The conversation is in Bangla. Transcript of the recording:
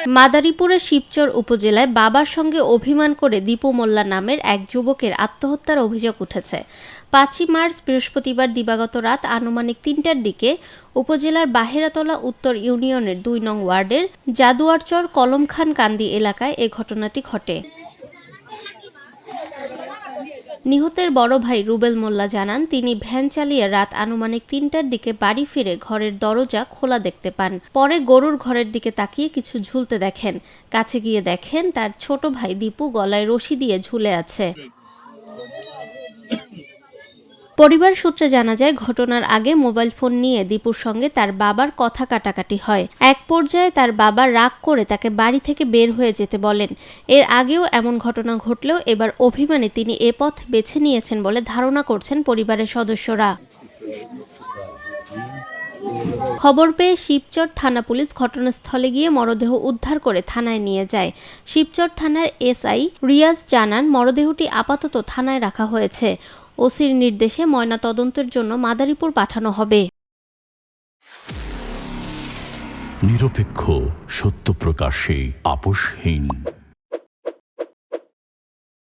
মাদারীপুরের শিবচর উপজেলায় বাবার সঙ্গে অভিমান করে দীপু মোল্লা নামের এক যুবকের আত্মহত্যার অভিযোগ উঠেছে। ৫ই মার্চ বৃহস্পতিবার দিবাগত রাত আনুমানিক ৩টার দিকে উপজেলার বাহেরাতলা উত্তর ইউনিয়নের ২ নং ওয়ার্ডের জাদুয়ারচর কলমখান কান্দি এলাকায় এ ঘটনাটি ঘটে। নিহতের বড় ভাই রুবেল মোল্লা জানান, তিনি ভ্যান চালিয়ে রাত আনুমানিক ৩টার দিকে বাড়ি ফিরে ঘরের দরজা খোলা দেখতে পান। পরে গরুর ঘরের দিকে তাকিয়ে কিছু ঝুলতে দেখেন। কাছে গিয়ে দেখেন তার ছোট ভাই দীপু গলায় রশি দিয়ে ঝুলে আছে। পরিবার সূত্রে জানা যায়, ঘটনার আগে মোবাইল ফোন নিয়ে দীপুর সঙ্গে তার বাবার কথা কাটাকাটি হয়। এক পর্যায়ে তার বাবা রাগ করে তাকে বাড়ি থেকে বের হয়ে যেতে বলেন। এর আগেও এমন ঘটনা ঘটলেও এবার অভিমানে তিনি এ পথ বেছে নিয়েছেন বলে ধারণা করছেন পরিবারের সদস্যরা। খবর পেয়ে শিবচর থানা পুলিশ ঘটনাস্থলে গিয়ে মরদেহ উদ্ধার করে থানায় নিয়ে যায়। শিবচর থানার এসআই রিয়াজ জানান, মরদেহটি আপাতত থানায় রাখা হয়েছে। ওসির নির্দেশে ময়নাতদন্তের জন্য মাদারীপুর পাঠানো হবে। নিরপেক্ষ, সত্য প্রকাশে আপোষহীন।